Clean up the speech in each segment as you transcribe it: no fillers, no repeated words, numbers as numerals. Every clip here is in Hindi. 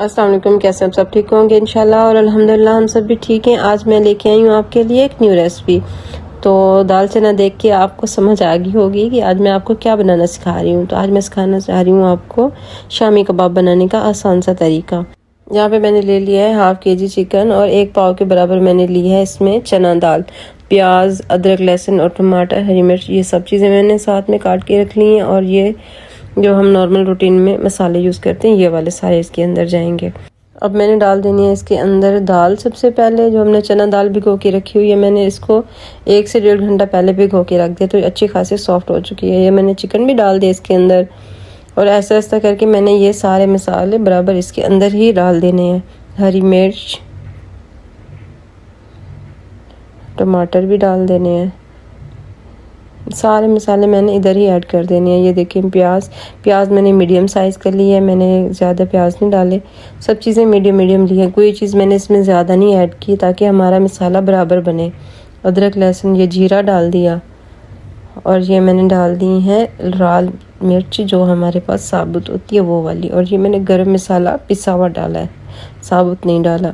अस्सलाम वालेकुम। कैसे आप सब ठीक होंगे इंशाल्लाह और अल्हम्दुलिल्लाह हम सब भी ठीक हैं। आज मैं लेके आई हूँ आपके लिए एक न्यू रेसिपी। तो दाल चना देख के आपको समझ आ गई होगी कि आज मैं आपको क्या बनाना सिखा रही हूँ। तो आज मैं सिखाना चाह रही हूँ आपको शामी कबाब बनाने का आसान सा तरीका। यहाँ पे मैंने ले लिया है हाफ केजी चिकन और 1 पाव के बराबर मैंने ली है इसमें चना दाल, प्याज, अदरक, लहसुन और टमाटर, हरी मिर्च, ये सब चीज़ें मैंने साथ में काट के रख ली हैं। और ये जो हम नॉर्मल रूटीन में मसाले यूज़ करते हैं ये वाले सारे इसके अंदर जाएंगे। अब मैंने डाल देनी है इसके अंदर दाल। सबसे पहले जो हमने चना दाल भिगो के रखी हुई है, मैंने इसको 1 से 1.5 घंटा पहले भिगो के रख दिया, तो अच्छी खासी सॉफ्ट हो चुकी है। ये मैंने चिकन भी डाल दिया इसके अंदर और ऐसा ऐसा करके मैंने ये सारे मसाले बराबर इसके अंदर ही डाल देने हैं। हरी मिर्च, टमाटर भी डाल देने हैं, सारे मसाले मैंने इधर ही ऐड कर देने हैं। ये देखिए प्याज मैंने मीडियम साइज़ कर ली है, मैंने ज़्यादा प्याज नहीं डाले, सब चीज़ें मीडियम ली हैं। कोई चीज़ मैंने इसमें ज़्यादा नहीं ऐड की ताकि हमारा मसाला बराबर बने। अदरक, लहसुन, ये जीरा डाल दिया और ये मैंने डाल दी है लाल मिर्च जो हमारे पास साबुत होती है वो वाली। और ये मैंने गरम मसाला पिसा हुआ डाला है, साबुत नहीं डाला।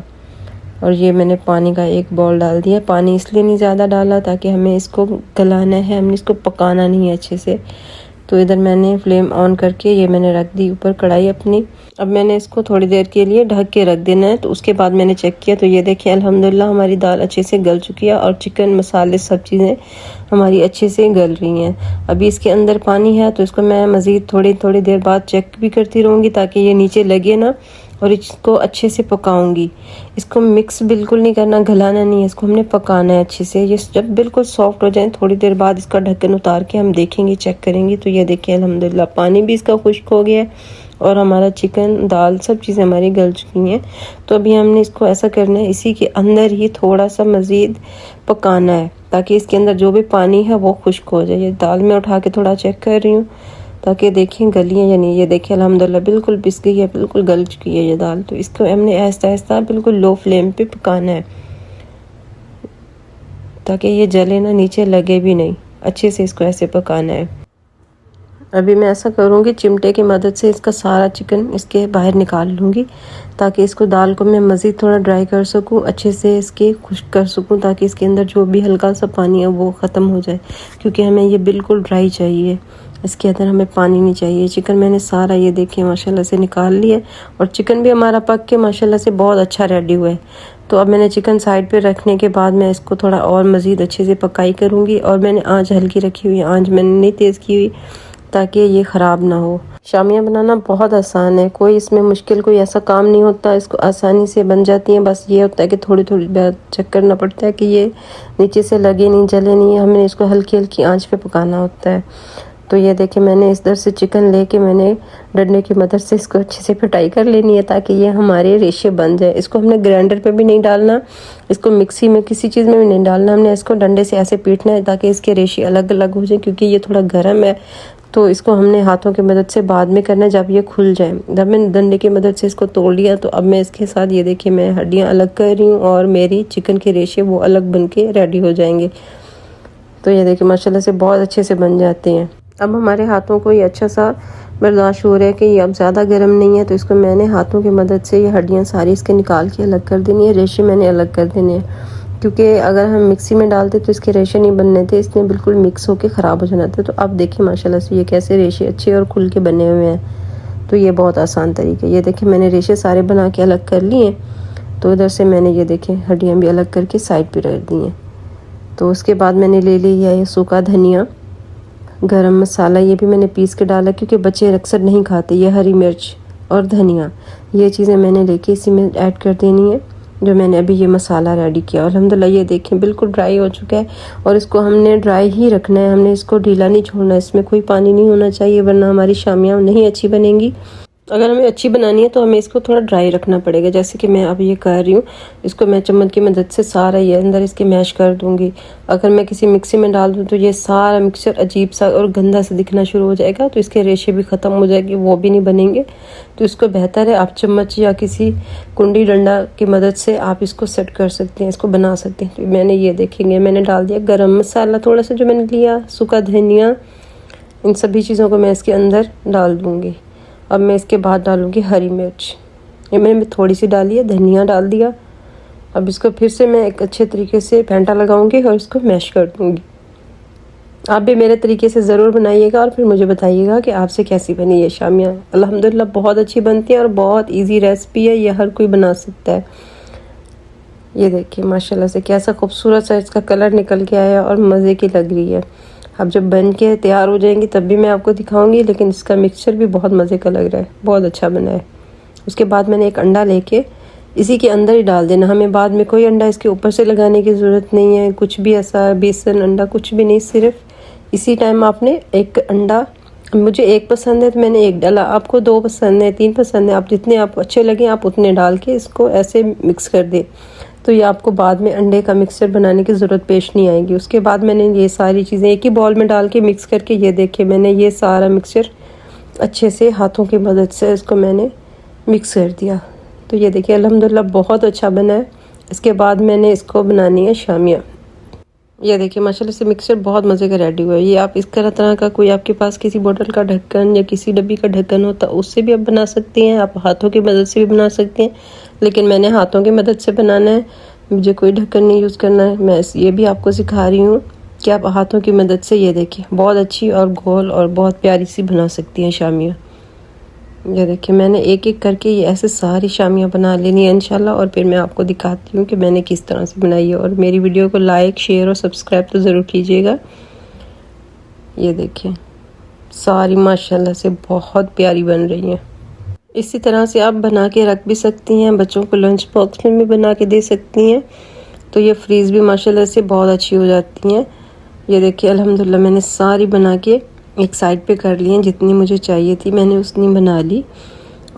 और ये मैंने पानी का 1 बाउल डाल दिया। पानी इसलिए नहीं ज़्यादा डाला ताकि हमें इसको गलाना है, हमने इसको पकाना नहीं है अच्छे से। तो इधर मैंने फ्लेम ऑन करके ये मैंने रख दी ऊपर कढ़ाई अपनी। अब मैंने इसको थोड़ी देर के लिए ढक के रख देना है। तो उसके बाद मैंने चेक किया तो ये देखिए अल्हम्दुलिल्लाह हमारी दाल अच्छे से गल चुकी है और चिकन मसाले सब चीज़ें हमारी अच्छे से गल रही हैं। अभी इसके अंदर पानी है तो इसको मैं मज़ीद थोड़ी देर बाद चेक भी करती रहूँगी ताकि ये नीचे लगे ना, और इसको अच्छे से पकाऊंगी। इसको मिक्स बिल्कुल नहीं करना, गलाना नहीं है, इसको हमने पकाना है अच्छे से। ये जब बिल्कुल सॉफ्ट हो जाए थोड़ी देर बाद इसका ढक्कन उतार के हम देखेंगे, चेक करेंगे। तो ये देखिए अल्हम्दुलिल्लाह पानी भी इसका खुश्क हो गया है और हमारा चिकन दाल सब चीज़ें हमारी गल चुकी हैं। तो अभी हमने इसको ऐसा करना है, इसी के अंदर ही थोड़ा सा मज़ीद पकाना है ताकि इसके अंदर जो भी पानी है वो खुश्क हो जाए। ये दाल में उठा के थोड़ा चेक कर रही हूँ ताकि देखें गली है या नहीं। ये देखिए अल्हम्दुलिल्लाह बिल्कुल पिस गई है, बिल्कुल गल चुकी है ये दाल। तो इसको हमने आहिस्ता आहिस्ता बिल्कुल लो फ्लेम पे पकाना है ताकि ये जले ना, नीचे लगे भी नहीं, अच्छे से इसको ऐसे पकाना है। अभी मैं ऐसा करूँगी, चिमटे की मदद से इसका सारा चिकन इसके बाहर निकाल लूँगी ताकि इसको दाल को मैं मज़ीद थोड़ा ड्राई कर सकूँ, अच्छे से इसके खुश्क कर सकूँ ताकि इसके अंदर जो भी हल्का सा पानी है वो ख़त्म हो जाए, क्योंकि हमें ये बिल्कुल ड्राई चाहिए, इसके अंदर हमें पानी नहीं चाहिए। चिकन मैंने सारा ये देखिए माशाल्लाह से निकाल लिया और चिकन भी हमारा पक के माशाल्लाह से बहुत अच्छा रेडी हुआ है। तो अब मैंने चिकन साइड पे रखने के बाद मैं इसको थोड़ा और मज़ीद अच्छे से पकाई करूँगी। और मैंने आंच हल्की रखी हुई है, आंच मैंने नहीं तेज़ की हुई ताकि ये ख़राब ना हो। शामियाँ बनाना बहुत आसान है, कोई इसमें मुश्किल कोई ऐसा काम नहीं होता, इसको आसानी से बन जाती हैं। बस ये होता है कि थोड़ी बार चेक करना पड़ता है कि ये नीचे से लगे नहीं, जले नहीं, हमें इसको हल्की हल्की आंच पे पकाना होता है। तो ये देखिए मैंने इस तरह से चिकन लेके मैंने डंडे की मदद से इसको अच्छे से पिटाई कर लेनी है ताकि ये हमारे रेशे बन जाए। इसको हमने ग्राइंडर पे भी नहीं डालना, इसको मिक्सी में किसी चीज़ में भी नहीं डालना, हमने इसको डंडे से ऐसे पीटना है ताकि इसके रेशे अलग अलग हो जाए। क्योंकि ये थोड़ा गर्म है तो इसको हमने हाथों की मदद से बाद में करना है जब ये खुल जाए। जब मैंने डंडे की मदद से इसको तोड़ लिया तो अब मैं इसके साथ ये देखिए मैं हड्डियाँ अलग कर रही हूँ और मेरी चिकन के रेशे वो अलग बन के रेडी हो जाएंगे। तो ये देखिए माशाल्लाह से बहुत अच्छे से बन जाते हैं। अब हमारे हाथों को ये अच्छा सा बर्दाश्त हो रहा है कि ये अब ज़्यादा गर्म नहीं है, तो इसको मैंने हाथों की मदद से ये हड्डियाँ सारी इसके निकाल के अलग कर देनी है, रेशे मैंने अलग कर देने हैं। क्योंकि अगर हम मिक्सी में डालते तो इसके रेशे नहीं बनने थे, इसने बिल्कुल मिक्स होके ख़राब हो जाना था। तो अब देखिए माशाल्लाह से ये कैसे रेशे अच्छे और खुल के बने हुए हैं। तो ये बहुत आसान तरीका है। ये देखिए मैंने रेशे सारे बना के अलग कर लिए। तो इधर से मैंने ये देखिए हड्डियाँ भी अलग करके साइड पर रख दी हैं। तो उसके बाद मैंने ले ली है सूखा धनिया, गरम मसाला, ये भी मैंने पीस के डाला क्योंकि बच्चे अक्सर नहीं खाते। ये हरी मिर्च और धनिया, ये चीज़ें मैंने लेके इसी में ऐड कर देनी है जो मैंने अभी ये मसाला रेडी किया। अल्हम्दुलिल्लाह ये देखें बिल्कुल ड्राई हो चुका है और इसको हमने ड्राई ही रखना है, हमने इसको ढीला नहीं छोड़ना, इसमें कोई पानी नहीं होना चाहिए वरना हमारी शामियाँ नहीं अच्छी बनेंगी। अगर हमें अच्छी बनानी है तो हमें इसको थोड़ा ड्राई रखना पड़ेगा, जैसे कि मैं अब ये कर रही हूँ। इसको मैं चम्मच की मदद से सारा ये अंदर इसके मैश कर दूंगी। अगर मैं किसी मिक्सी में डाल दूँ तो ये सारा मिक्सचर अजीब सा और गंदा सा दिखना शुरू हो जाएगा, तो इसके रेशे भी ख़त्म हो जाएंगे, वो भी नहीं बनेंगे। तो इसको बेहतर है आप चम्मच या किसी कुंडी डंडा की मदद से आप इसको सेट कर सकते हैं, इसको बना सकते हैं। तो मैंने ये देखेंगे मैंने डाल दिया गरम मसाला थोड़ा सा जो मैंने लिया, सूखा धनिया, इन सभी चीज़ों को मैं इसके अंदर डाल दूँगी। अब मैं इसके बाद डालूँगी हरी मिर्च ये मैंने थोड़ी सी डाली है, धनिया डाल दिया। अब इसको फिर से मैं एक अच्छे तरीके से फेंटा लगाऊंगी और इसको मैश कर दूंगी। आप भी मेरे तरीके से ज़रूर बनाइएगा और फिर मुझे बताइएगा कि आपसे कैसी बनी ये शामियाँ। अल्हम्दुलिल्लाह बहुत अच्छी बनती हैं और बहुत इजी रेसिपी है, ये हर कोई बना सकता है। ये देखिए माशाल्लाह से कैसा खूबसूरत सा इसका कलर निकल के आया और मज़े की लग रही है। अब जब बन के तैयार हो जाएंगी तब भी मैं आपको दिखाऊंगी, लेकिन इसका मिक्सचर भी बहुत मज़े का लग रहा है, बहुत अच्छा बना है। उसके बाद मैंने एक अंडा लेके इसी के अंदर ही डाल देना, हमें बाद में कोई अंडा इसके ऊपर से लगाने की ज़रूरत नहीं है, कुछ भी ऐसा बेसन अंडा कुछ भी नहीं, सिर्फ इसी टाइम आपने एक अंडा, मुझे एक पसंद है तो मैंने एक डाला, आपको 2 पसंद है 3 पसंद है, आप जितने आपको अच्छे लगे आप उतने डाल के इसको ऐसे मिक्स कर दें, तो ये आपको बाद में अंडे का मिक्सचर बनाने की ज़रूरत पेश नहीं आएगी। उसके बाद मैंने ये सारी चीज़ें एक ही बॉल में डाल के मिक्स करके, ये देखिए मैंने ये सारा मिक्सचर अच्छे से हाथों की मदद से इसको मैंने मिक्स कर दिया। तो ये देखिए अल्हम्दुलिल्लाह बहुत अच्छा बना है। इसके बाद मैंने इसको बनानी है शामियाँ। ये देखिए माशाल्लाह से मिक्सचर बहुत मज़े का रेडी हुआ है। ये आप इस तरह का कोई आपके पास किसी बोतल का ढक्कन या किसी डब्बी का ढक्कन हो तो उससे भी आप बना सकती हैं, आप हाथों की मदद से भी बना सकते हैं, लेकिन मैंने हाथों की मदद से बनाना है, मुझे कोई ढक्कन नहीं यूज़ करना है। मैं ये भी आपको सिखा रही हूँ कि आप हाथों की मदद से ये देखिए बहुत अच्छी और गोल और बहुत प्यारी सी बना सकती हैं शामियाँ। ये देखिए मैंने एक एक करके ये ऐसे सारी शामियाँ बना लेनी है इंशाल्लाह, और फिर मैं आपको दिखाती हूँ कि मैंने किस तरह से बनाई है। और मेरी वीडियो को लाइक शेयर और सब्सक्राइब तो ज़रूर कीजिएगा। ये देखिए सारी माशाल्लाह से बहुत प्यारी बन रही हैं। इसी तरह से आप बना के रख भी सकती हैं, बच्चों को लंच बॉक्स में भी बना के दे सकती हैं, तो ये फ्रीज़ भी माशाल्लाह से बहुत अच्छी हो जाती हैं। ये देखिए अल्हम्दुलिल्लाह मैंने सारी बना के एक साइड पे कर ली हैं, जितनी मुझे चाहिए थी मैंने उतनी बना ली।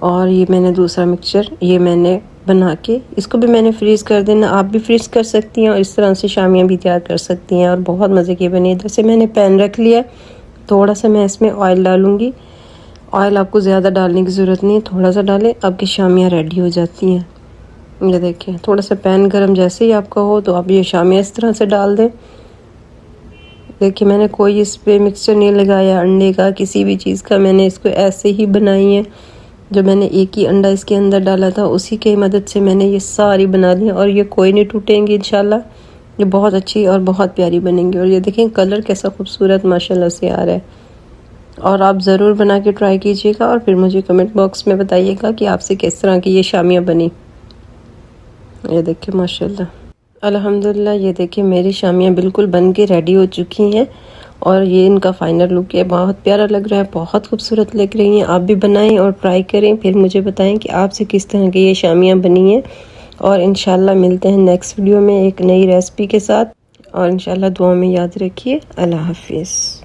और ये मैंने दूसरा मिक्सचर ये मैंने बना के इसको भी मैंने फ्रीज़ कर देना, आप भी फ्रीज़ कर सकती हैं और इस तरह से शामियाँ भी तैयार कर सकती हैं और बहुत मज़े की बनी। इधर से मैंने पैन रख लिया, थोड़ा सा मैं इसमें ऑयल डालूँगी। ऑयल आपको ज़्यादा डालने की ज़रूरत नहीं है, थोड़ा सा डालें, आपकी शामियाँ रेडी हो जाती हैं। ये देखिए थोड़ा सा पैन गर्म जैसे ही आपका हो तो आप ये शामियाँ इस तरह से डाल दें। देखिए मैंने कोई इस पे मिक्सचर नहीं लगाया अंडे का, किसी भी चीज़ का, मैंने इसको ऐसे ही बनाई है। जो मैंने एक ही अंडा इसके अंदर डाला था उसी की मदद से मैंने ये सारी बना ली और ये कोई नहीं टूटेंगी इंशाल्लाह, ये बहुत अच्छी और बहुत प्यारी बनेंगी। और ये देखें कलर कैसा खूबसूरत माशाल्लाह से आ रहा है। और आप ज़रूर बना के ट्राई कीजिएगा और फिर मुझे कमेंट बॉक्स में बताइएगा कि आपसे किस तरह की ये शामियाँ बनी। ये देखिए माशाल्लाह अल्हम्दुलिल्लाह, ये देखिए मेरी शामियाँ बिल्कुल बन के रेडी हो चुकी हैं और ये इनका फाइनल लुक है, बहुत प्यारा लग रहा है, बहुत खूबसूरत लग रही हैं। आप भी बनाएं और ट्राई करें, फिर मुझे बताएं कि आपसे किस तरह की ये शामियाँ बनी हैं। और इंशाल्लाह मिलते हैं नेक्स्ट वीडियो में एक नई रेसिपी के साथ, और इंशाल्लाह दुआ में याद रखिए। अल्लाह हाफिज़।